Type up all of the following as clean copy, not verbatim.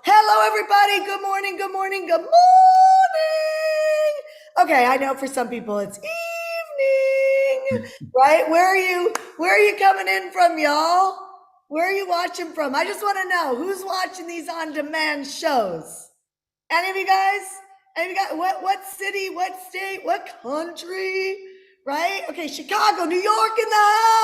Hello, everybody. Good morning, good morning, good morning. Okay, I know for some people it's evening, right? Where are you coming in from, y'all? Where are you watching from? I just want to know who's watching these on-demand shows. Any of you guys? Any of you guys? What city, what state, what country? Right? Okay, Chicago, New York in the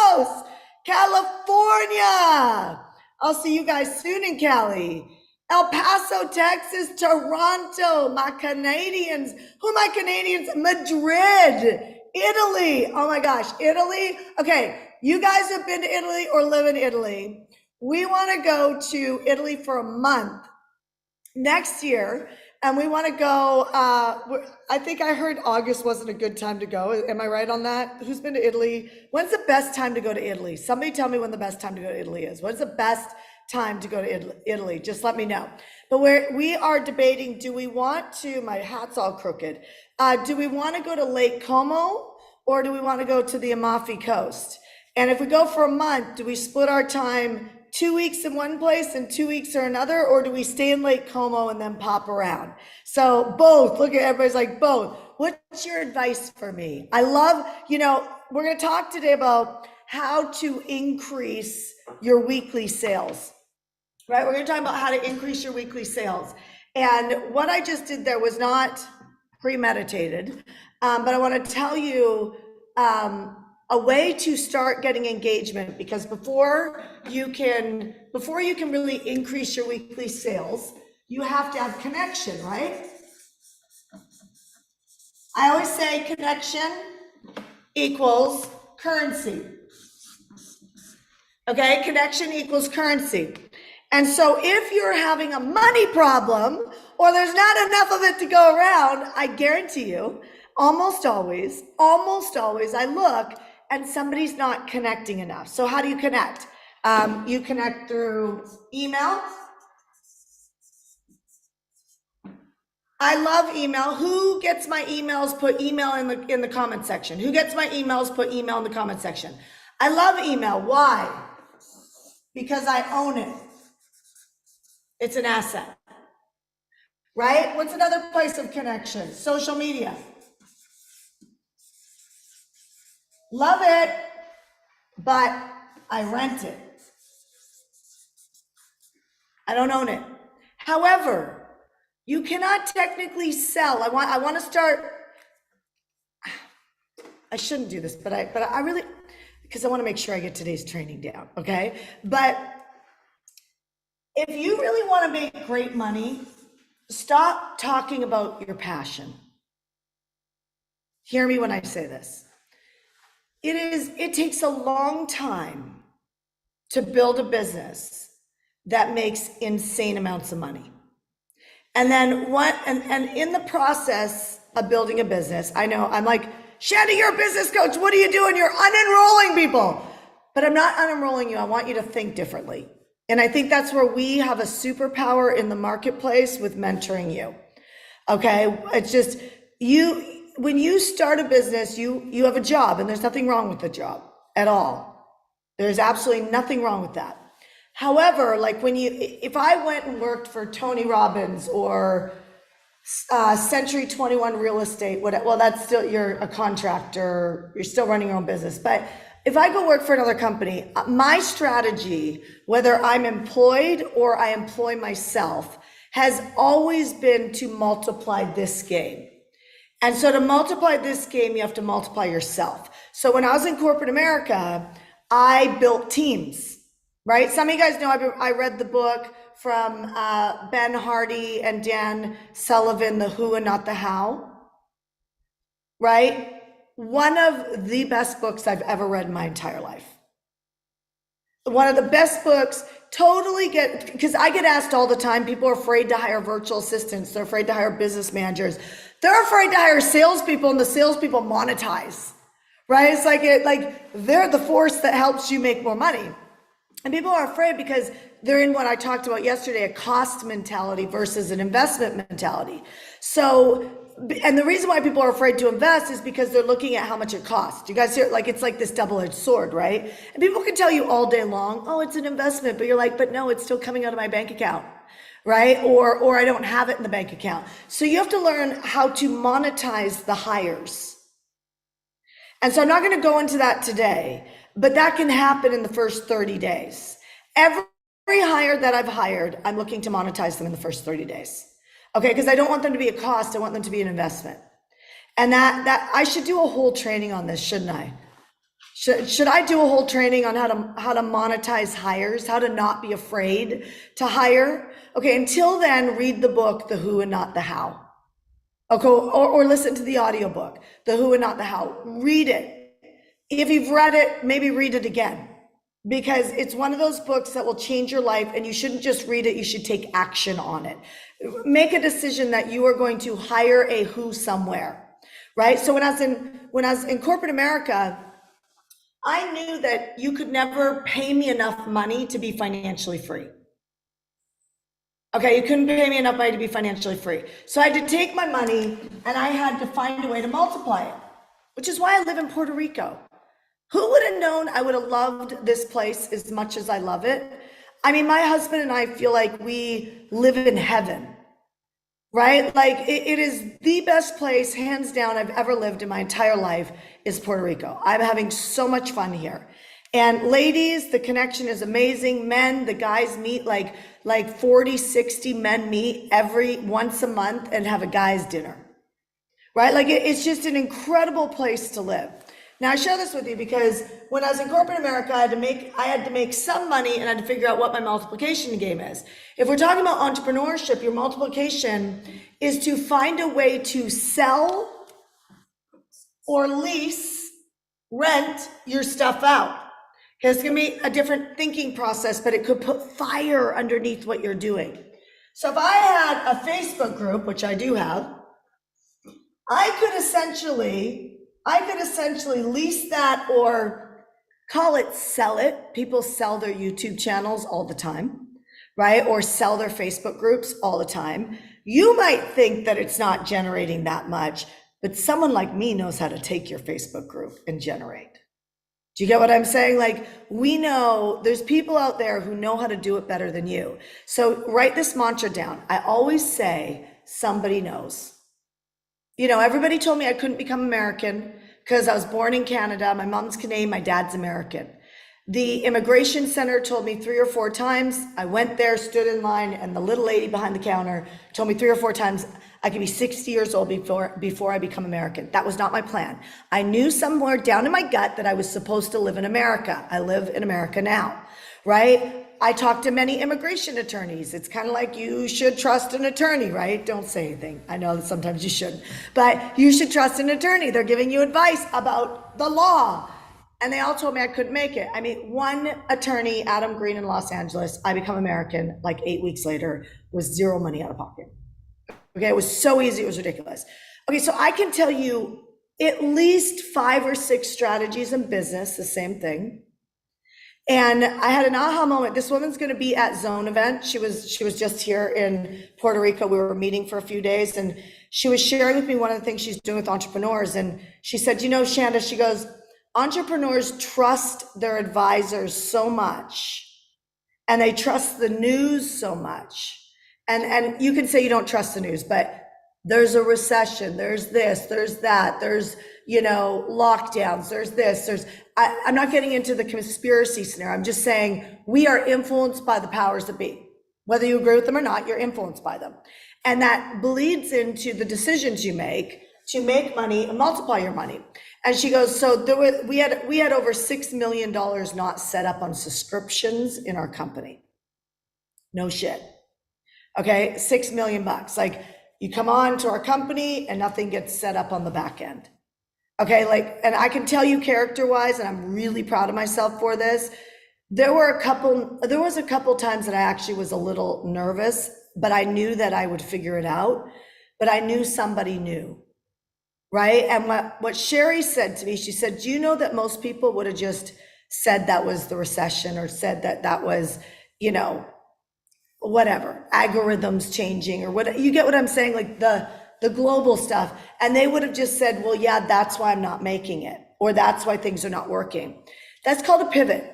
house. California. I'll see you guys soon in Cali. El Paso, Texas, Toronto, my Canadians. Who are my Canadians? Madrid, Italy. Oh my gosh, Italy. Okay, you guys have been to Italy or live in Italy. We want to go to Italy for a month next year, and we want to go. I think I heard August wasn't a good time to go. Am I right on that? Who's been to Italy? When's the best time to go to Italy? Somebody tell me when the best time to go to Italy is. When's the best time to go to Italy? Just let me know. But we are debating, do we want to, my hat's all crooked, do we want to go to Lake Como or do we want to go to the Amalfi Coast? And if we go for a month, do we split our time 2 weeks in one place and 2 weeks or another, or do we stay in Lake Como and then pop around? So both. Look at everybody's like both. What's your advice for me? I love, we're going to talk today about how to increase your weekly sales, right? We're going to talk about how to increase your weekly sales. And what I just did there was not premeditated, but I want to tell you a way to start getting engagement, because before you can really increase your weekly sales, you have to have connection, right? I always say connection equals currency. Okay, connection equals currency. And so if you're having a money problem or there's not enough of it to go around, I guarantee you, almost always I look and somebody's not connecting enough. So how do you connect? You connect through email. I love email. Who gets my emails? Put email in the comment section. Who gets my emails? Put email in the comment section. I love email. Why? Because I own it. It's an asset, right? What's another place of connection? Social media. Love it, but I rent it. I don't own it. However, you cannot technically sell. I want to start. I shouldn't do this, but I really, because I want to make sure I get today's training down, okay? But if you really want to make great money, stop talking about your passion. Hear me when I say this. It takes a long time to build a business that makes insane amounts of money. And then and in the process of building a business, I know I'm like, Shandy, you're a business coach. What are you doing? You're unenrolling people. But I'm not unenrolling you. I want you to think differently. And I think that's where we have a superpower in the marketplace with mentoring you. Okay. It's just when you start a business, you have a job, and there's nothing wrong with the job at all. There's absolutely nothing wrong with that. However, like if I went and worked for Tony Robbins or Century 21 Real Estate, well, that's still, you're a contractor, you're still running your own business. But if I go work for another company, my strategy, whether I'm employed or I employ myself, has always been to multiply this game. And so to multiply this game, you have to multiply yourself. So when I was in corporate America, I built teams, right? Some of you guys know I read the book from Ben Hardy and Dan Sullivan, The Who and Not the How, right? One of the best books I've ever read in my entire life. One of the best books, because I get asked all the time, people are afraid to hire virtual assistants. They're afraid to hire business managers. They're afraid to hire salespeople, and the salespeople monetize, right? It's like they're the force that helps you make more money. And people are afraid because they're in what I talked about yesterday, a cost mentality versus an investment mentality. So, and the reason why people are afraid to invest is because they're looking at how much it costs. You guys hear, like, it's like this double-edged sword, right? And people can tell you all day long, oh, it's an investment, but you're like, but no, it's still coming out of my bank account, right? Or I don't have it in the bank account. So you have to learn how to monetize the hires. And so I'm not going to go into that today, but that can happen in the first 30 days. Every hire that I've hired, I'm looking to monetize them in the first 30 days. Okay, because I don't want them to be a cost, I want them to be an investment. And that I should do a whole training on this, shouldn't I? Should I do a whole training on how to monetize hires, how to not be afraid to hire? Okay, until then, read the book, The Who and Not the How. Okay, or listen to the audiobook, The Who and Not the How. Read it. If you've read it, maybe read it again, because it's one of those books that will change your life, and you shouldn't just read it, you should take action on it. Make a decision that you are going to hire a who somewhere, right? So when I was in corporate America, I knew that you could never pay me enough money to be financially free. Okay, you couldn't pay me enough money to be financially free. So I had to take my money and I had to find a way to multiply it, which is why I live in Puerto Rico. Who would have known I would have loved this place as much as I love it? I mean, my husband and I feel like we live in heaven, right? Like it is the best place, hands down, I've ever lived in my entire life is Puerto Rico. I'm having so much fun here. And ladies, the connection is amazing. Men, the guys meet like 40, 60 men meet once a month and have a guys dinner, right? Like it's just an incredible place to live. Now I share this with you because when I was in corporate America, I had to make some money and I had to figure out what my multiplication game is. If we're talking about entrepreneurship, your multiplication is to find a way to sell or lease, rent your stuff out. It's going to be a different thinking process, but it could put fire underneath what you're doing. So if I had a Facebook group, which I do have, I could essentially lease that, or call it sell it. People sell their YouTube channels all the time, right? Or sell their Facebook groups all the time. You might think that it's not generating that much, but someone like me knows how to take your Facebook group and generate. Do you get what I'm saying? Like, we know there's people out there who know how to do it better than you. So write this mantra down. I always say, somebody knows. You know, everybody told me I couldn't become American because I was born in Canada. My mom's Canadian, my dad's American. The immigration center told me 3 or 4 times. I went there, stood in line, and the little lady behind the counter told me 3 or 4 times I could be 60 years old before I become American. That was not my plan. I knew somewhere down in my gut that I was supposed to live in America. I live in America now, right? I talked to many immigration attorneys. It's kind of like you should trust an attorney, right? Don't say anything. I know that sometimes you shouldn't, but you should trust an attorney. They're giving you advice about the law. And they all told me I couldn't make it. I mean, one attorney, Adam Green in Los Angeles, I become American like 8 weeks later, with 0 money out of pocket. Okay, it was so easy, it was ridiculous. Okay, so I can tell you at least 5 or 6 strategies in business, the same thing. And I had an aha moment. This woman's going to be at Zone event. She was just here in Puerto Rico. We were meeting for a few days, and she was sharing with me one of the things she's doing with entrepreneurs. And she said, you know, Shanda, she goes, entrepreneurs trust their advisors so much, and they trust the news so much. And you can say you don't trust the news, but there's a recession, there's this, there's that, there's, you know, lockdowns, there's this, I'm not getting into the conspiracy scenario. I'm just saying we are influenced by the powers that be. Whether you agree with them or not, you're influenced by them. And that bleeds into the decisions you make to make money and multiply your money. And she goes, so we had over $6 million not set up on subscriptions in our company. No shit. Okay, 6 million bucks. Like, you come on to our company and nothing gets set up on the back end. Okay, like, and I can tell you character-wise, and I'm really proud of myself for this, there was a couple times that I actually was a little nervous, but I knew that I would figure it out. But I knew somebody knew, right? And what Sherry said to me, she said, do you know that most people would have just said that was the recession, or said that was, you know, whatever, algorithms changing, or what, you get what I'm saying? Like the global stuff. And they would have just said, well, yeah, that's why I'm not making it, or that's why things are not working. That's called a pivot.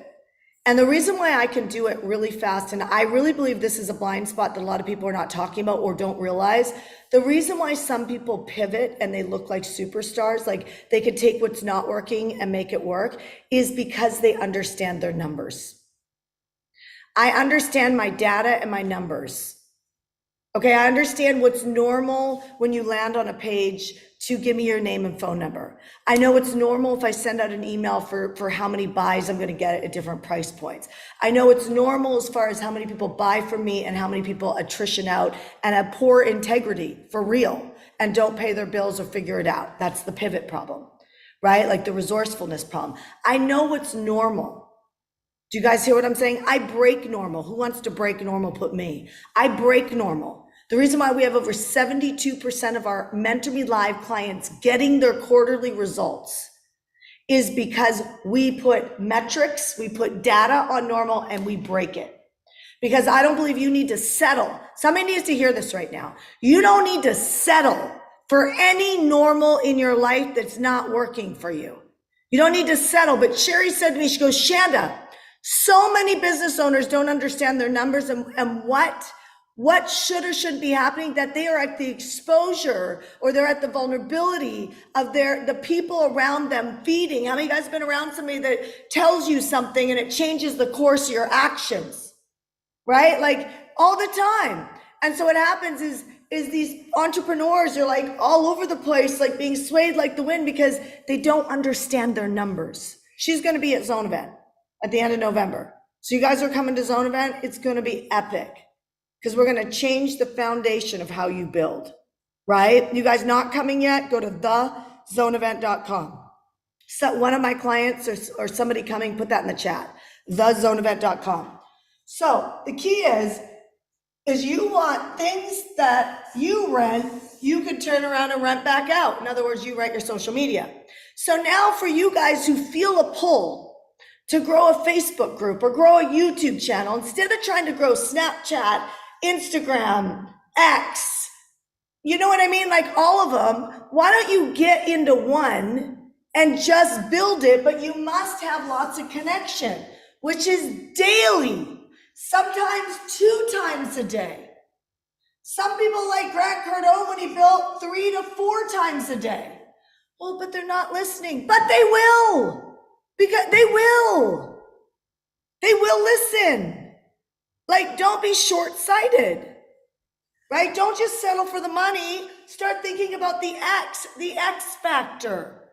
And the reason why I can do it really fast, and I really believe this is a blind spot that a lot of people are not talking about or don't realize, the reason why some people pivot and they look like superstars, like they could take what's not working and make it work, is because they understand their numbers. I understand my data and my numbers. Okay, I understand what's normal when you land on a page to give me your name and phone number. I know it's normal if I send out an email for how many buys I'm gonna get at different price points. I know it's normal as far as how many people buy from me and how many people attrition out and have poor integrity for real and don't pay their bills or figure it out. That's the pivot problem, right? Like the resourcefulness problem. I know what's normal. Do you guys hear what I'm saying? I break normal. Who wants to break normal? Put me. I break normal. The reason why we have over 72% of our Mentor Me Live clients getting their quarterly results is because we put metrics, we put data on normal, and we break it. Because I don't believe you need to settle. Somebody needs to hear this right now. You don't need to settle for any normal in your life that's not working for you. You don't need to settle. But Sherry said to me, she goes, Shanda, so many business owners don't understand their numbers and what should or shouldn't be happening, that they are at the exposure or they're at the vulnerability of the people around them feeding. How many of you guys have been around somebody that tells you something and it changes the course of your actions, right? Like all the time. And so what happens is these entrepreneurs are like all over the place, like being swayed like the wind because they don't understand their numbers. She's going to be at Zone Event at the end of November. So you guys are coming to Zone Event. It's going to be epic. Because we're going to change the foundation of how you build, right? You guys not coming yet? Go to thezoneevent.com. So one of my clients or somebody coming, put that in the chat, thezoneevent.com. So the key is you want things that you rent, you could turn around and rent back out. In other words, you rent your social media. So now for you guys who feel a pull to grow a Facebook group or grow a YouTube channel, instead of trying to grow Snapchat, Instagram, X, you know what I mean? Like all of them, why don't you get into one and just build it? But you must have lots of connection, which is daily, sometimes 2 times a day. Some people like Grant Cardone when he built 3 to 4 times a day. Well, but they're not listening, but they will, because they will listen. Like, don't be short-sighted, right? Don't just settle for the money. Start thinking about the X factor,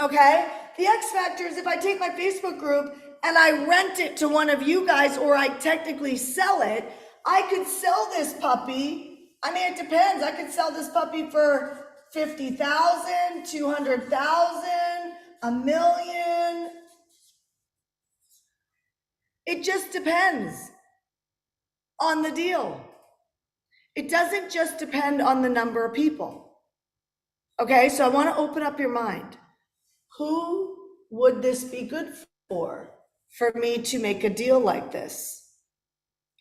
okay? The X factor is if I take my Facebook group and I rent it to one of you guys, or I technically sell it, I could sell this puppy. I mean, it depends. I could sell this puppy for $50,000, $200,000, $1 million. It just depends on the deal. It doesn't just depend on the number of people. Okay, so I want to open up your mind. Who would this be good for me to make a deal like this?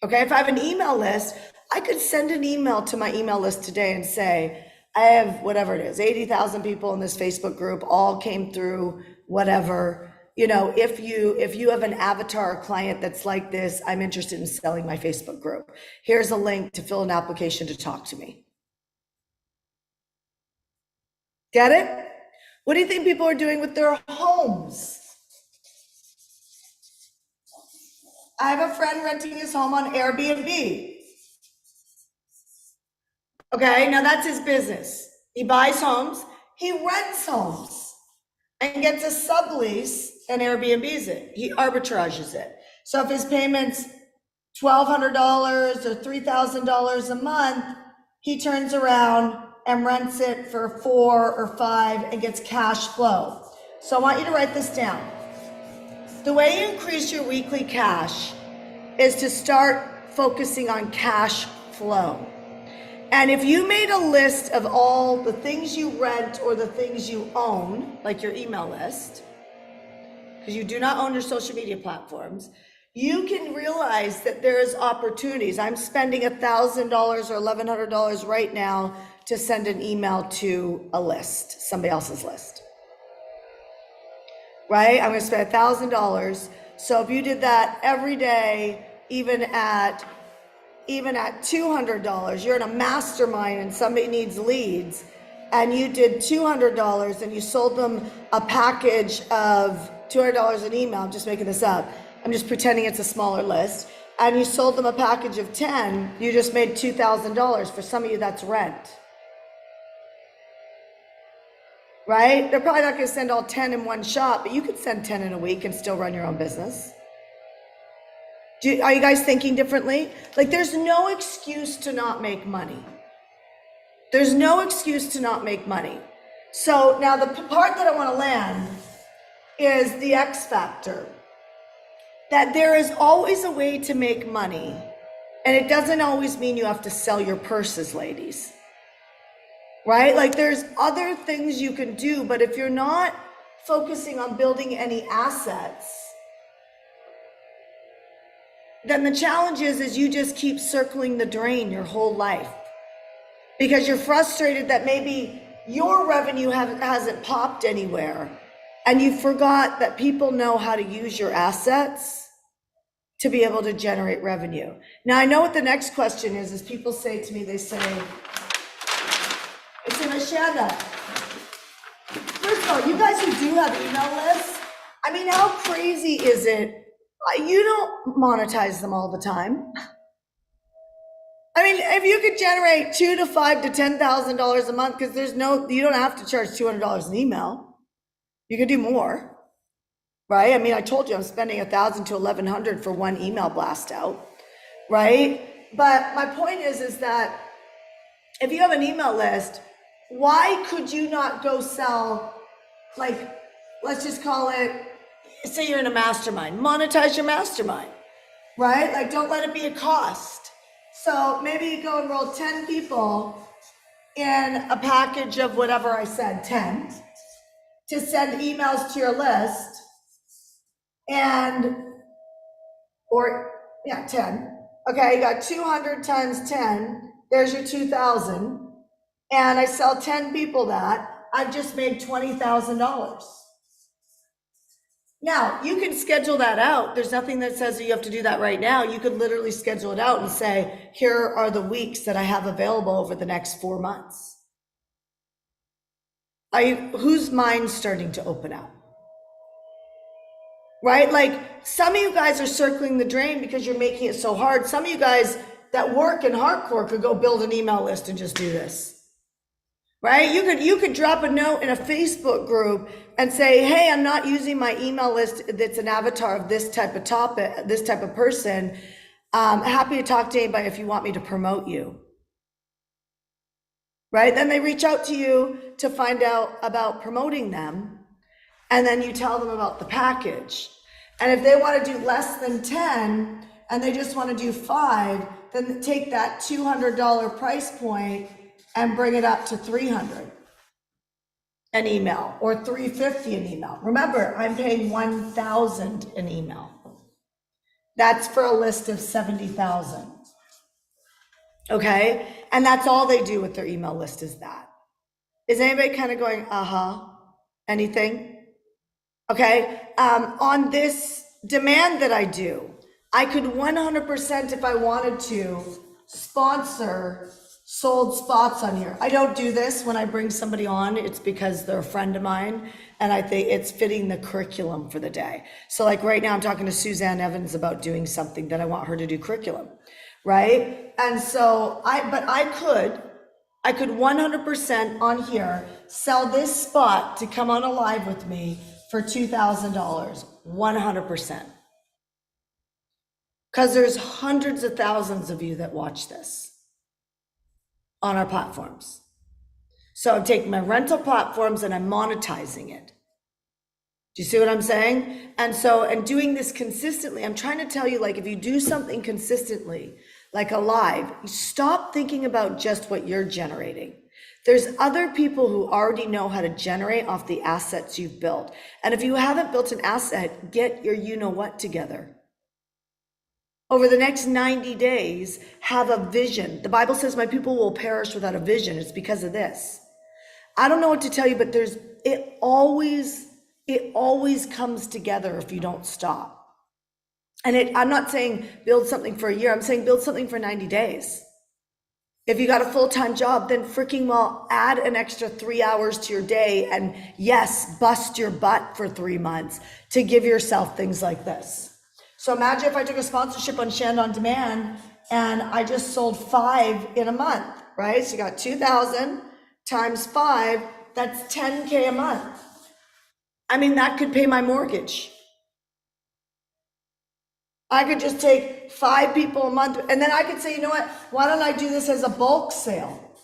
Okay, if I have an email list, I could send an email to my email list today and say, I have whatever it is, 80,000 people in this Facebook group, all came through, whatever. You know, if you have an avatar client that's like this, I'm interested in selling my Facebook group. Here's a link to fill an application to talk to me. Get it? What do you think people are doing with their homes? I have a friend renting his home on Airbnb. Okay, now that's his business. He buys homes, he rents homes and gets a sublease and Airbnbs it. He arbitrages it. So if his payment's $1,200 or $3,000 a month, he turns around and rents it for 4 or 5 and gets cash flow. So I want you to write this down. The way you increase your weekly cash is to start focusing on cash flow. And if you made a list of all the things you rent or the things you own, like your email list, because you do not own your social media platforms, you can realize that there is opportunities. I'm spending $1,000 or $1,100 right now to send an email to a list, somebody else's list, right? I'm going to spend $1,000 So if you did that every day, even at $200, you're in a mastermind and somebody needs leads, and you did $200 and you sold them a package of $200 an email. I'm just making this up. I'm just pretending it's a smaller list. And you sold them a package of 10, you just made $2,000. For some of you, that's rent. Right? They're probably not going to send all 10 in one shot, but you could send 10 in a week and still run your own business. Are you guys thinking differently? Like, there's no excuse to not make money. There's no excuse to not make money. So now the part that I want to land is the X factor. That there is always a way to make money. And it doesn't always mean you have to sell your purses, ladies. Right? Like, there's other things you can do, but if you're not focusing on building any assets, then the challenge is you just keep circling the drain your whole life because you're frustrated that maybe your revenue hasn't popped anywhere, and you forgot that people know how to use your assets to be able to generate revenue. Now, I know what the next question is people say to me, they say, it's in Ashanda. First of all, you guys who do have email lists, I mean, how crazy is it? You don't monetize them all the time. I mean, if you could generate $2,000 to $5,000 to $10,000 a month, because you don't have to charge $200 an email. You could do more, right? I mean, I told you I'm spending $1,000 to $1,100 for one email blast out, right? But my point is that if you have an email list, why could you not go sell, like, let's just call it, say you're in a mastermind, monetize your mastermind, right? Like, don't let it be a cost. So maybe you go enroll 10 people in a package of whatever I said, 10, to send emails to your list, and, 10. Okay, you got 200 times 10, there's your 2,000. And I sell 10 people that, I've just made $20,000. Now, you can schedule that out. There's nothing that says that you have to do that right now. You could literally schedule it out and say, here are the weeks that I have available over the next 4 months. Whose mind's starting to open up? Right? Like, some of you guys are circling the drain because you're making it so hard. Some of you guys that work in hardcore could go build an email list and just do this. Right? You could drop a note in a Facebook group and say, hey, I'm not using my email list that's an avatar of this type of topic, this type of person. Happy to talk to anybody if you want me to promote you. Right? Then they reach out to you to find out about promoting them. And then you tell them about the package. And if they want to do less than 10 and they just want to do 5, then take that $200 price point and bring it up to $300 an email or $350 an email. Remember, I'm paying $1,000 an email. That's for a list of 70,000. Okay, and that's all they do with their email list is that. Is anybody kind of going, anything? Okay, on this demand that I do, I could 100%, if I wanted to, sponsor sold spots on here. I don't do this when I bring somebody on. It's because they're a friend of mine and I think it's fitting the curriculum for the day. So like right now I'm talking to Suzanne Evans about doing something that I want her to do curriculum, right? And so I could 100% on here sell this spot to come on a live with me for $2,000, 100%. Because there's hundreds of thousands of you that watch this on our platforms. So I'm taking my rental platforms and I'm monetizing it. Do you see what I'm saying? And doing this consistently, I'm trying to tell you, like, if you do something consistently, like a live, you stop thinking about just what you're generating. There's other people who already know how to generate off the assets you've built. And if you haven't built an asset, get your you-know-what together. Over the next 90 days, have a vision. The Bible says my people will perish without a vision. It's because of this. I don't know what to tell you, but it always comes together if you don't stop. And I'm not saying build something for a year, I'm saying build something for 90 days. If you got a full-time job, then freaking well, add an extra 3 hours to your day and yes, bust your butt for 3 months to give yourself things like this. So imagine if I took a sponsorship on Shand on Demand and I just sold 5 in a month, right? So you got 2,000 times 5, that's 10K a month. I mean, that could pay my mortgage. I could just take 5 people a month and then I could say, you know what, why don't I do this as a bulk sale?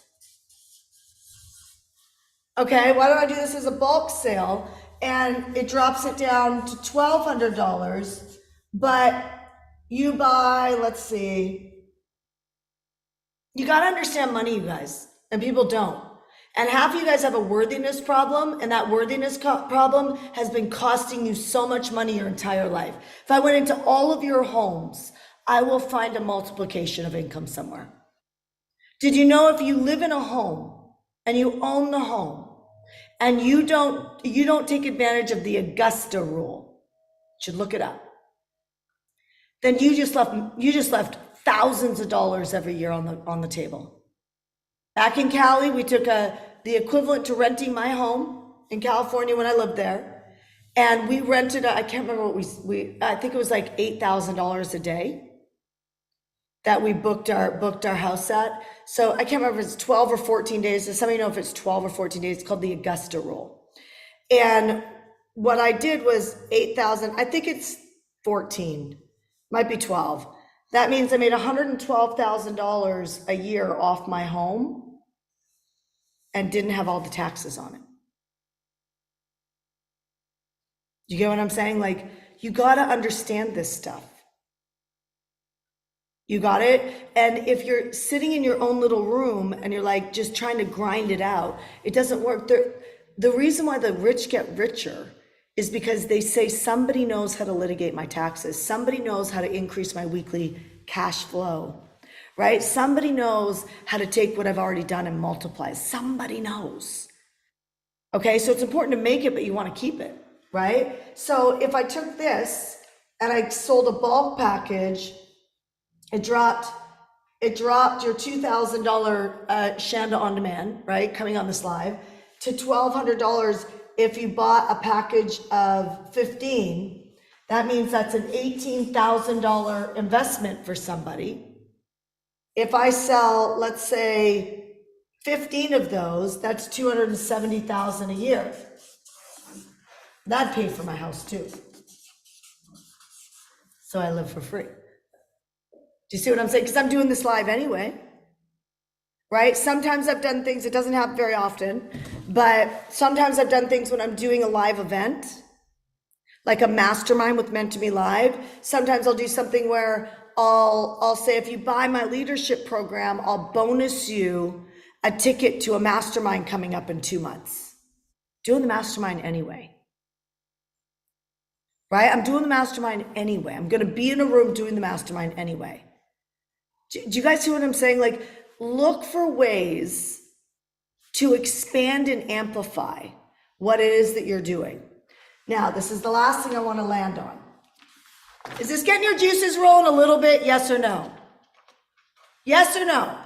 Okay, why don't I do this as a bulk sale? And it drops it down to $1,200, but you buy, let's see, you got to understand money, you guys, and people don't. And half of you guys have a worthiness problem, and that worthiness problem has been costing you so much money your entire life. If I went into all of your homes, I will find a multiplication of income somewhere. Did you know if you live in a home and you own the home and you don't take advantage of the Augusta rule, you should look it up, then you just left thousands of dollars every year on the table. Back in Cali, we took the equivalent to renting my home in California when I lived there, and we rented I can't remember what I think it was like $8,000 a day that we booked our house at. So I can't remember if it's 12 or 14 days. Does somebody know if it's 12 or 14 days? It's called the Augusta rule. And what I did was 8,000, I think it's 14, might be 12. That means I made $112,000 a year off my home and didn't have all the taxes on it. You get what I'm saying? Like, you got to understand this stuff. You got it? And if you're sitting in your own little room and you're like just trying to grind it out, it doesn't work. The reason why the rich get richer is because they say somebody knows how to litigate my taxes. Somebody knows how to increase my weekly cash flow, right? Somebody knows how to take what I've already done and multiply. Somebody knows. Okay, so it's important to make it, but you want to keep it, right? So if I took this and I sold a bulk package, it dropped your $2,000 Shanda on Demand, right? Coming on this live to $1,200 if you bought a package of 15. That means that's an $18,000 investment for somebody. If I sell, let's say 15 of those, that's $270,000 a year. That'd pay for my house too. So I live for free. Do you see what I'm saying? Because I'm doing this live anyway, right? Sometimes I've done things, it doesn't happen very often, but sometimes I've done things when I'm doing a live event, like a mastermind with Meant to Be Live. Sometimes I'll do something where I'll say, if you buy my leadership program, I'll bonus you a ticket to a mastermind coming up in 2 months. Doing the mastermind anyway. Right? I'm doing the mastermind anyway. I'm going to be in a room doing the mastermind anyway. Do you guys see what I'm saying? Like, look for ways to expand and amplify what it is that you're doing. Now, this is the last thing I want to land on. Is this getting your juices rolling a little bit? Yes or no? Yes or no?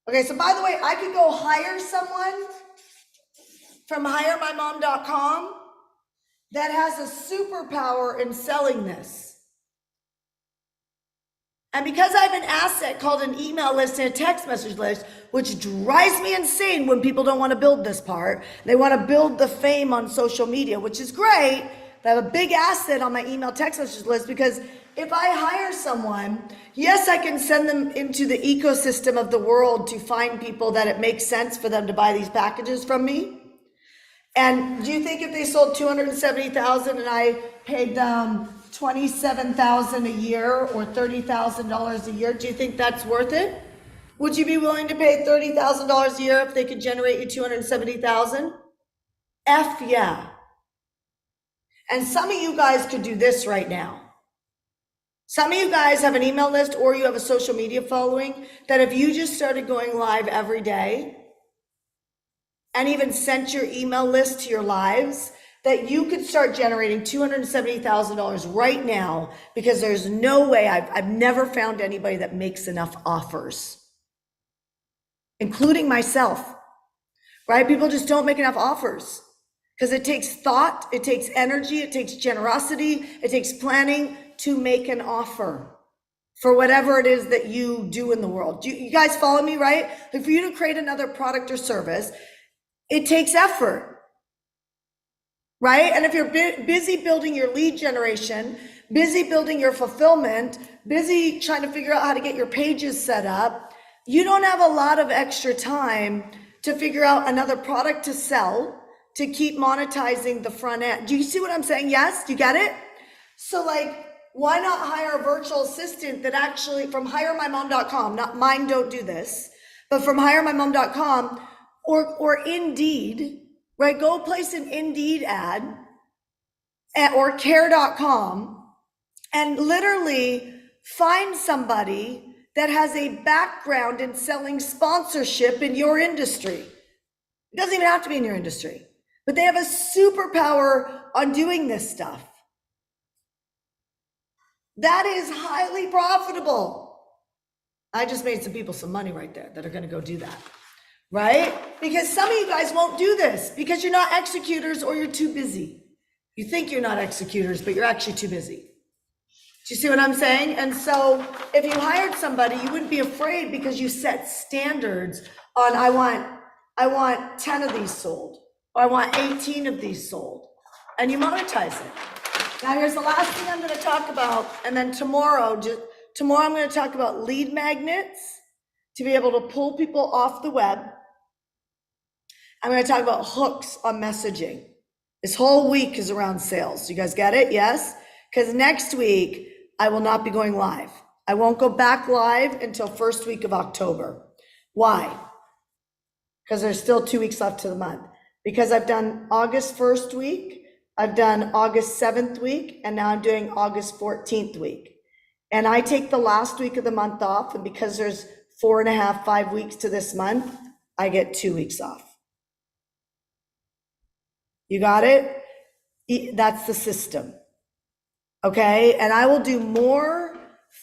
Okay, so by the way, I could go hire someone from hiremymom.com that has a superpower in selling this. And because I have an asset called an email list and a text message list, which drives me insane when people don't want to build this part. They want to build the fame on social media, which is great. But I have a big asset on my email text message list because if I hire someone, yes, I can send them into the ecosystem of the world to find people that it makes sense for them to buy these packages from me. And do you think if they sold 270,000 and I paid them 27,000 a year or $30,000 a year, do you think that's worth it? Would you be willing to pay $30,000 a year if they could generate you 270,000? F yeah. And some of you guys could do this right now. Some of you guys have an email list or you have a social media following that if you just started going live every day and even sent your email list to your lives, that you could start generating $270,000 right now, because there's no way, I've never found anybody that makes enough offers, including myself, right? People just don't make enough offers because it takes thought, it takes energy, it takes generosity, it takes planning to make an offer for whatever it is that you do in the world. You guys follow me, right? Like, for you to create another product or service, it takes effort, right? And if you're busy building your lead generation, busy building your fulfillment, busy trying to figure out how to get your pages set up, you don't have a lot of extra time to figure out another product to sell, to keep monetizing the front end. Do you see what I'm saying? Yes, you get it? So like, why not hire a virtual assistant that actually, from hiremymom.com, not mine, don't do this, but from hiremymom.com or Indeed, right? Go place an Indeed ad or care.com and literally find somebody that has a background in selling sponsorship in your industry. It doesn't even have to be in your industry, but they have a superpower on doing this stuff. That is highly profitable. I just made some people some money right there that are going to go do that, right? Because some of you guys won't do this because you're not executors or you're too busy. You think you're not executors, but you're actually too busy. Do you see what I'm saying? And so if you hired somebody, you wouldn't be afraid because you set standards on, I want 10 of these sold, or I want 18 of these sold, and you monetize it. Now, here's the last thing I'm going to talk about, and then tomorrow I'm going to talk about lead magnets to be able to pull people off the web. I'm going to talk about hooks on messaging. This whole week is around sales. You guys get it? Yes? Because next week, I will not be going live. I won't go back live until first week of October. Why? Because there's still 2 weeks left to the month. Because I've done August 1st week, I've done August 7th week, and now I'm doing August 14th week. And I take the last week of the month off, and because there's 4.5, 5 weeks to this month, I get 2 weeks off. You got it? That's the system. Okay? And I will do more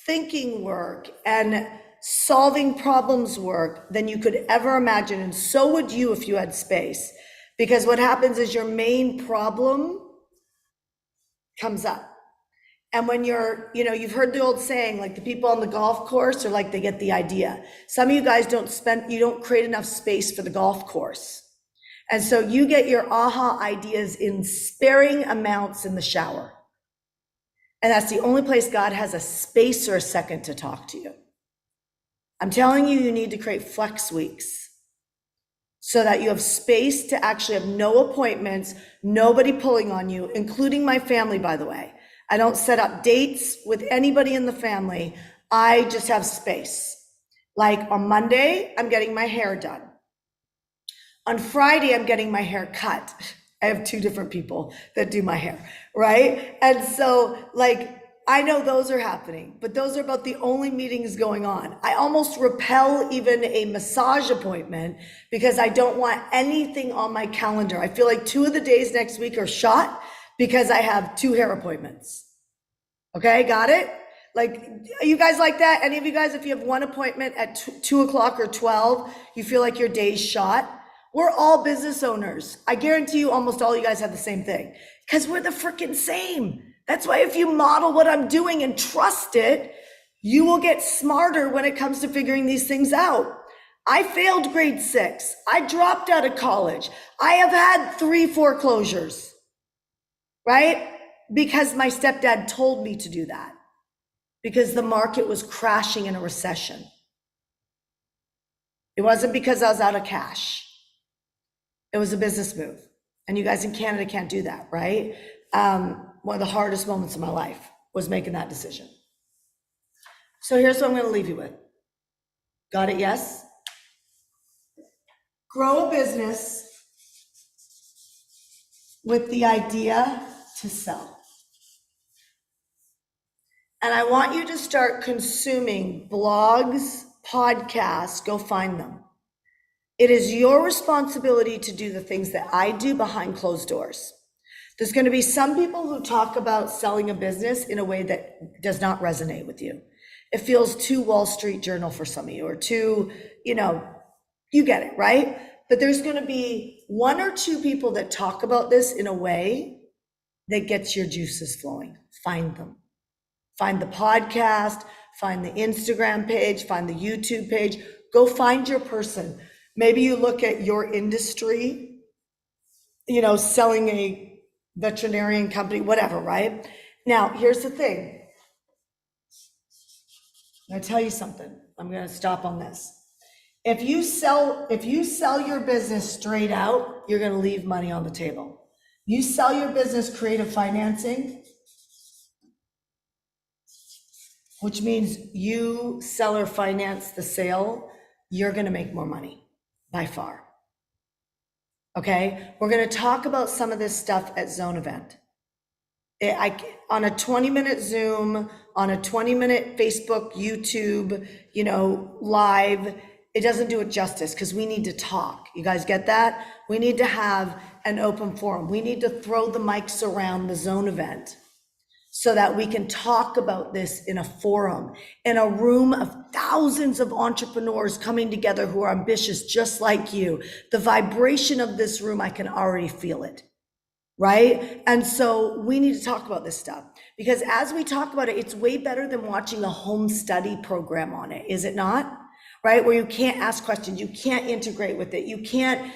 thinking work and solving problems work than you could ever imagine. And so would you if you had space. Because what happens is your main problem comes up. And when you've heard the old saying, like the people on the golf course are like, they get the idea. Some of you guys you don't create enough space for the golf course. And so you get your aha ideas in sparing amounts in the shower. And that's the only place God has a space or a second to talk to you. I'm telling you, you need to create flex weeks so that you have space to actually have no appointments, nobody pulling on you, including my family, by the way. I don't set up dates with anybody in the family. I just have space. Like on Monday, I'm getting my hair done. On Friday, I'm getting my hair cut. I have 2 different people that do my hair, right? And so like, I know those are happening, but those are about the only meetings going on. I almost repel even a massage appointment because I don't want anything on my calendar. I feel like 2 of the days next week are shot because I have 2 hair appointments. Okay, got it? Like, are you guys like that? Any of you guys, if you have 1 appointment at 2 o'clock or 12, you feel like your day's shot? We're all business owners. I guarantee you almost all you guys have the same thing because we're the freaking same. That's why if you model what I'm doing and trust it, you will get smarter when it comes to figuring these things out. I failed grade 6. I dropped out of college. I have had 3 foreclosures, right? Because my stepdad told me to do that because the market was crashing in a recession. It wasn't because I was out of cash. It was a business move. And you guys in Canada can't do that, right? One of the hardest moments of my life was making that decision. So here's what I'm going to leave you with. Got it? Yes? Grow a business with the idea to sell. And I want you to start consuming blogs, podcasts, go find them. It is your responsibility to do the things that I do behind closed doors. There's going to be some people who talk about selling a business in a way that does not resonate with you. It feels too Wall Street Journal for some of you, or too, you get it, right? But there's going to be one or two people that talk about this in a way that gets your juices flowing. Find them. Find the podcast, find the Instagram page, find the YouTube page. Go find your person. Maybe you look at your industry, selling a veterinarian company, whatever, right? Now, here's the thing. I'm going to tell you something. I'm going to stop on this. If you sell your business straight out, you're going to leave money on the table. You sell your business creative financing, which means you sell or finance the sale, you're going to make more money by far. Okay, we're going to talk about some of this stuff at Zone Event. On a 20-minute Zoom, on a 20-minute Facebook, YouTube, live, it doesn't do it justice because we need to talk. You guys get that? We need to have an open forum. We need to throw the mics around the Zone Event so that we can talk about this in a forum, in a room of thousands of entrepreneurs coming together who are ambitious just like you. The vibration of this room, I can already feel it, right? And so we need to talk about this stuff because as we talk about it, it's way better than watching a home study program on it, is it not? Right? Where you can't ask questions, you can't integrate with it, you can't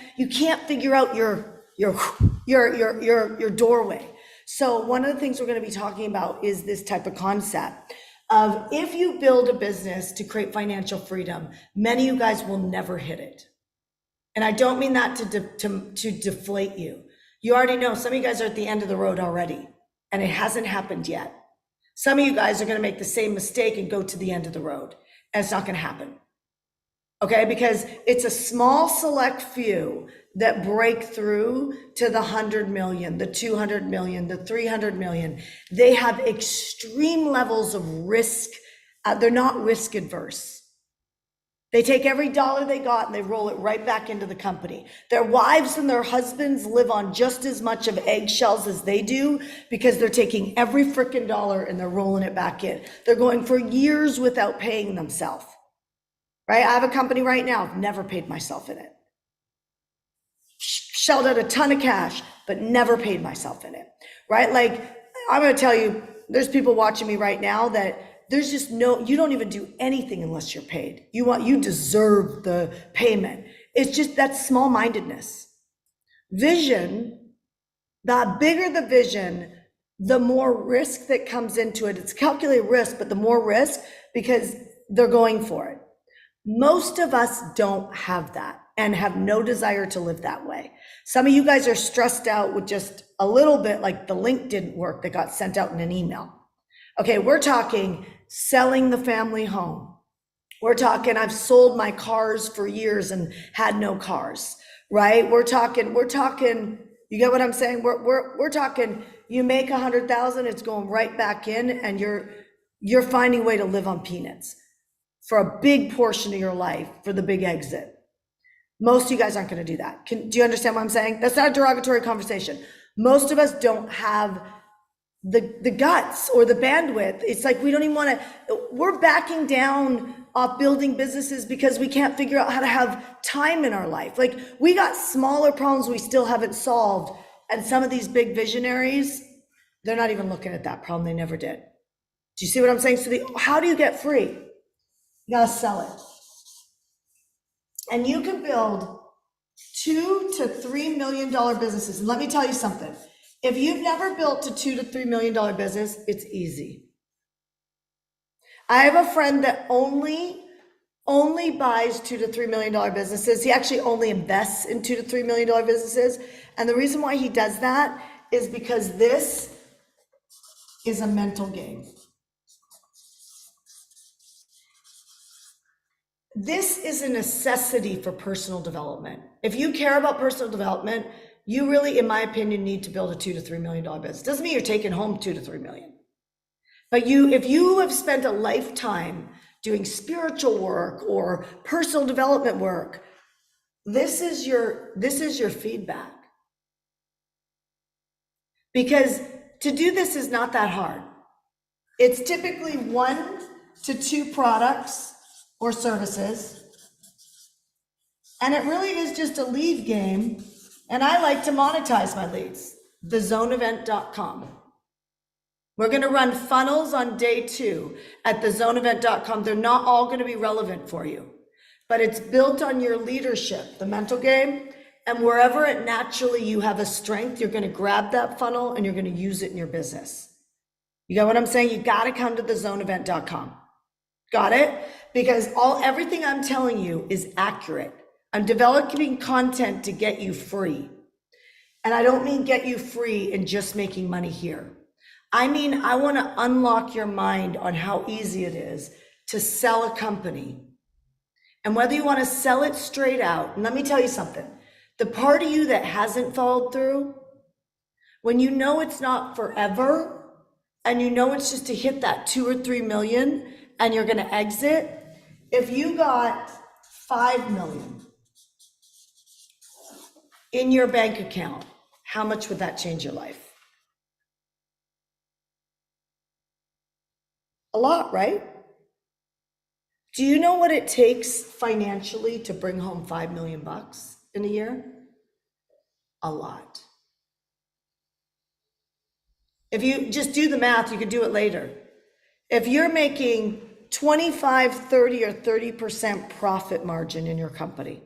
figure out your doorway. So one of the things we're going to be talking about is this type of concept of if you build a business to create financial freedom, many of you guys will never hit it. And I don't mean that to deflate you. You already know some of you guys are at the end of the road already, and it hasn't happened yet. Some of you guys are going to make the same mistake and go to the end of the road, and it's not going to happen. Okay, because it's a small select few that break through to the 100 million, the 200 million, the 300 million. They have extreme levels of risk. They're not risk adverse. They take every dollar they got and they roll it right back into the company. Their wives and their husbands live on just as much of eggshells as they do because they're taking every freaking dollar and they're rolling it back in. They're going for years without paying themselves. Right? I have a company right now, I've never paid myself in it. Shelled out a ton of cash, but never paid myself in it, right? Like, I'm gonna tell you, there's people watching me right now that there's just you don't even do anything unless you're paid. You deserve the payment. It's just that small-mindedness. Vision, the bigger the vision, the more risk that comes into it. It's calculated risk, but the more risk because they're going for it. Most of us don't have that and have no desire to live that way. Some of you guys are stressed out with just a little bit, like the link didn't work that got sent out in an email. Okay, we're talking selling the family home. We're talking I've sold my cars for years and had no cars, right? We're talking, you get what I'm saying? We're talking you make 100,000, it's going right back in and you're finding a way to live on peanuts for a big portion of your life for the big exit. Most of you guys aren't going to do that. Do you understand what I'm saying? That's not a derogatory conversation. Most of us don't have the guts or the bandwidth. It's like we don't even want to, we're backing down off building businesses because we can't figure out how to have time in our life. Like we got smaller problems we still haven't solved. And some of these big visionaries, they're not even looking at that problem. They never did. Do you see what I'm saying? So how do you get free? You gotta sell it. And you can build $2 to $3 million businesses. And let me tell you something. If you've never built a $2 to $3 million business, it's easy. I have a friend that only buys $2 to $3 million businesses. He actually only invests in $2 to $3 million businesses. And the reason why he does that is because this is a mental game. This is a necessity for personal development. If you care about personal development, you really, in my opinion, need to build a $2 to $3 million business. Doesn't mean you're taking home $2 to $3 million. But if you have spent a lifetime doing spiritual work or personal development work, this is your feedback. Because to do this is not that hard. It's typically 1 to 2 products or services. And it really is just a lead game. And I like to monetize my leads, thezoneevent.com. We're going to run funnels on day 2 at thezoneevent.com. They're not all going to be relevant for you, but it's built on your leadership, the mental game. And wherever it naturally you have a strength, you're going to grab that funnel and you're going to use it in your business. You got what I'm saying? You got to come to thezoneevent.com. Got it? Because everything I'm telling you is accurate. I'm developing content to get you free. And I don't mean get you free and just making money here. I mean, I want to unlock your mind on how easy it is to sell a company. And whether you want to sell it straight out, and let me tell you something, the part of you that hasn't followed through, when you know it's not forever, and you know it's just to hit that 2 or 3 million, and you're going to exit, if you got 5 million in your bank account, how much would that change your life? A lot, right? Do you know what it takes financially to bring home 5 million bucks in a year? A lot. If you just do the math, you could do it later. If you're making 25, 30, or 30% profit margin in your company,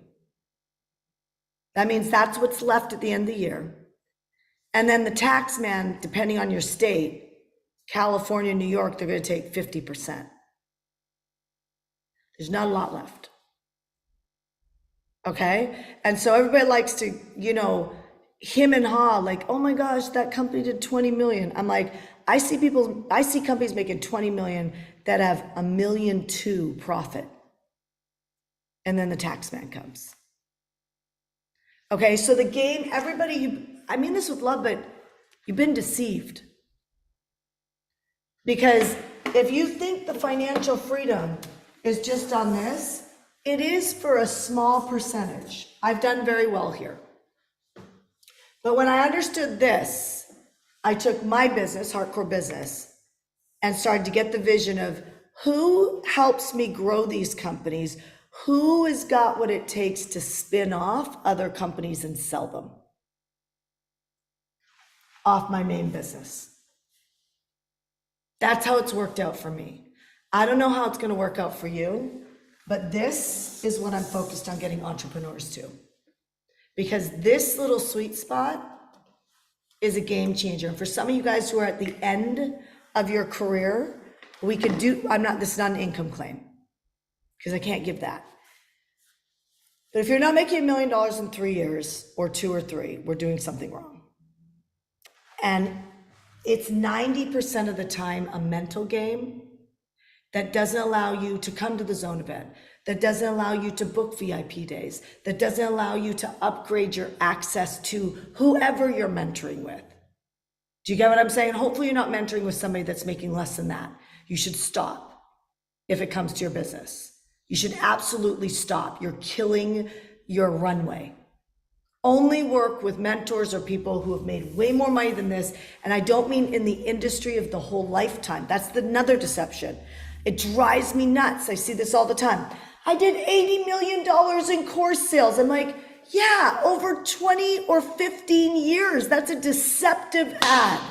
that means that's what's left at the end of the year. And then the tax man, depending on your state, California, New York, they're going to take 50%. There's not a lot left. Okay? And so everybody likes to, him and ha, like, oh my gosh, that company did 20 million. I'm like, I see companies making 20 million that have $1.2 million profit. And then the tax man comes. Okay, so the game, I mean this with love, but you've been deceived. Because if you think the financial freedom is just on this, it is for a small percentage. I've done very well here. But when I understood this, I took my business, hardcore business, and started to get the vision of who helps me grow these companies, who has got what it takes to spin off other companies and sell them off my main business. That's how it's worked out for me. I don't know how it's going to work out for you, but this is what I'm focused on getting entrepreneurs to. Because this little sweet spot is a game changer. And for some of you guys who are at the end of your career, we could do, this is not an income claim because I can't give that. But if you're not making $1 million in 3 years or 2 or 3, we're doing something wrong. And it's 90% of the time a mental game that doesn't allow you to come to the zone event, that doesn't allow you to book VIP days, that doesn't allow you to upgrade your access to whoever you're mentoring with. Do you get what I'm saying? Hopefully you're not mentoring with somebody that's making less than that. You should stop if it comes to your business. You should absolutely stop. You're killing your runway. Only work with mentors or people who have made way more money than this. And I don't mean in the industry of the whole lifetime. That's another deception. It drives me nuts. I see this all the time. I did $80 million in course sales. I'm like, yeah, over 20 or 15 years. That's a deceptive ad.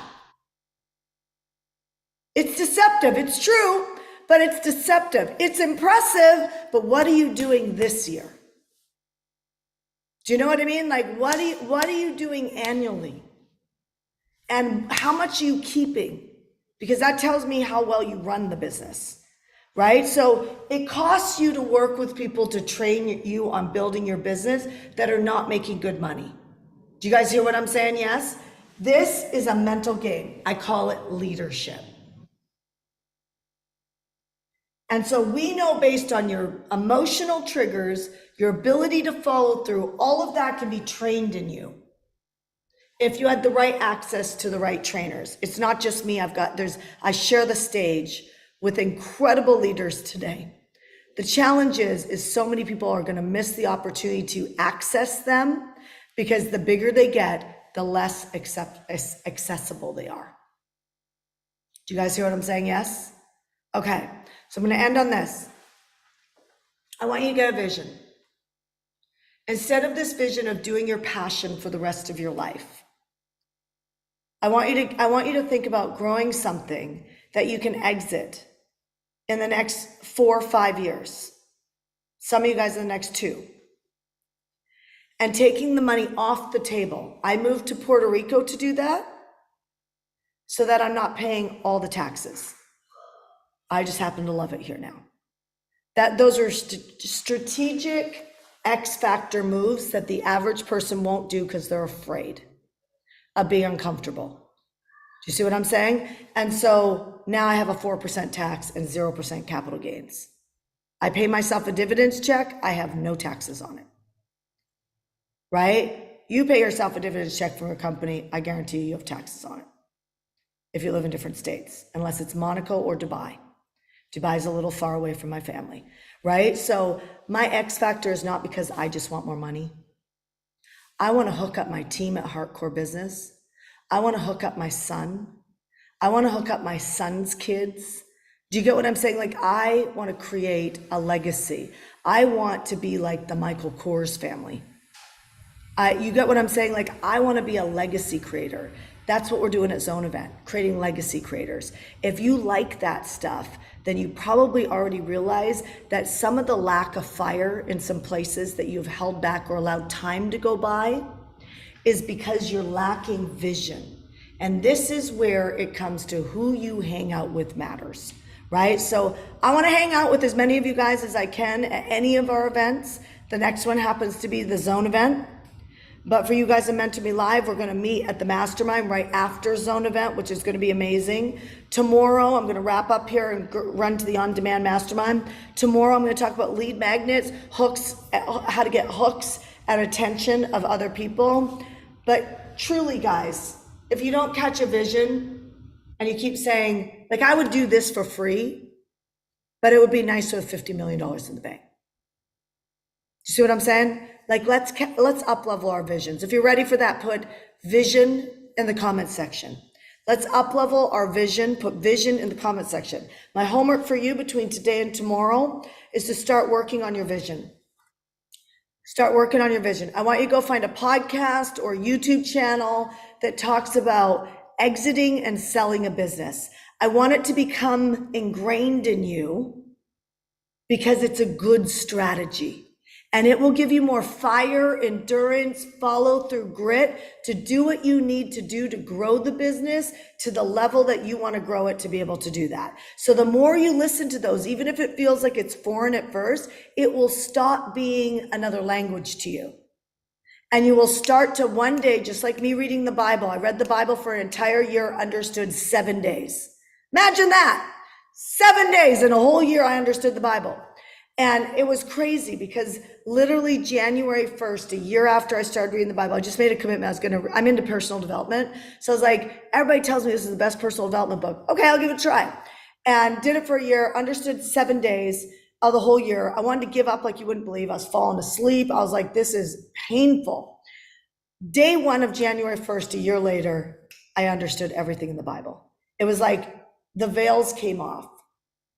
It's deceptive. It's true, but it's deceptive. It's impressive, but what are you doing this year? Do you know what I mean? Like, what are you doing annually? And how much are you keeping? Because that tells me how well you run the business, right? So it costs you to work with people to train you on building your business that are not making good money. Do you guys hear what I'm saying? Yes? This is a mental game. I call it leadership. And so we know based on your emotional triggers, your ability to follow through, all of that can be trained in you. If you had the right access to the right trainers. It's not just me. I share the stage with incredible leaders today. The challenge is so many people are going to miss the opportunity to access them because the bigger they get, the less accessible they are. Do you guys hear what I'm saying? Yes? Okay, so I'm going to end on this. I want you to get a vision. Instead of this vision of doing your passion for the rest of your life, I want you to think about growing something that you can exit in the next 4 or 5 years. Some of you guys in the next 2. And taking the money off the table. I moved to Puerto Rico to do that so that I'm not paying all the taxes. I just happen to love it here now. Those are strategic X factor moves that the average person won't do because they're afraid of being uncomfortable. Do you see what I'm saying? And so now I have a 4% tax and 0% capital gains. I pay myself a dividends check. I have no taxes on it. Right? You pay yourself a dividends check from your company. I guarantee you have taxes on it if you live in different states, unless it's Monaco or Dubai. Dubai is a little far away from my family, right? So my X factor is not because I just want more money. I want to hook up my team at Hardcore Business. I want to hook up my son. I want to hook up my son's kids. Do you get what I'm saying? Like, I want to create a legacy. I want to be like the Michael Kors family. You get what I'm saying? Like, I want to be a legacy creator. That's what we're doing at Zone Event, creating legacy creators. If you like that stuff, then you probably already realize that some of the lack of fire in some places that you've held back or allowed time to go by is because you're lacking vision. And this is where it comes to who you hang out with matters, right? So I want to hang out with as many of you guys as I can at any of our events. The next one happens to be the Zone Event. But for you guys that Mentor Me Live, we're going to meet at the Mastermind right after Zone Event, which is going to be amazing. Tomorrow, I'm going to wrap up here and run to the On-Demand Mastermind. Tomorrow, I'm going to talk about lead magnets, hooks, how to get hooks and attention of other people. But truly, guys, if you don't catch a vision and you keep saying, like, I would do this for free, but it would be nice to have $50 million in the bank. You see what I'm saying? Like, let's up level our visions. If you're ready for that, put vision in the comment section. Let's up level our vision, put vision in the comment section. My homework for you between today and tomorrow is to start working on your vision. Start working on your vision. I want you to go find a podcast or YouTube channel that talks about exiting and selling a business. I want it to become ingrained in you because it's a good strategy. And it will give you more fire, endurance, follow through, grit to do what you need to do to grow the business to the level that you want to grow it to be able to do that. So the more you listen to those, even if it feels like it's foreign at first, it will stop being another language to you. And you will start to one day, just like me reading the Bible. I read the Bible for an entire year, understood 7 days. Imagine that. 7 days in a whole year, I understood the Bible. And it was crazy because literally January 1st, a year after I started reading the Bible, I just made a commitment. I'm into personal development. So I was like, everybody tells me this is the best personal development book. Okay, I'll give it a try. And did it for a year, understood 7 days of the whole year. I wanted to give up like you wouldn't believe. I was falling asleep. I was like, this is painful. Day 1 of January 1st, a year later, I understood everything in the Bible. It was like the veils came off.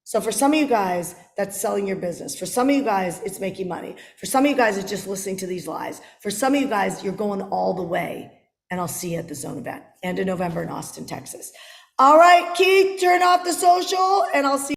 So for some of you guys, that's selling your business. For some of you guys, it's making money. For some of you guys, it's just listening to these lies. For some of you guys, you're going all the way. And I'll see you at the Zone Event and in November in Austin, Texas. All right, Keith, turn off the social and I'll see you.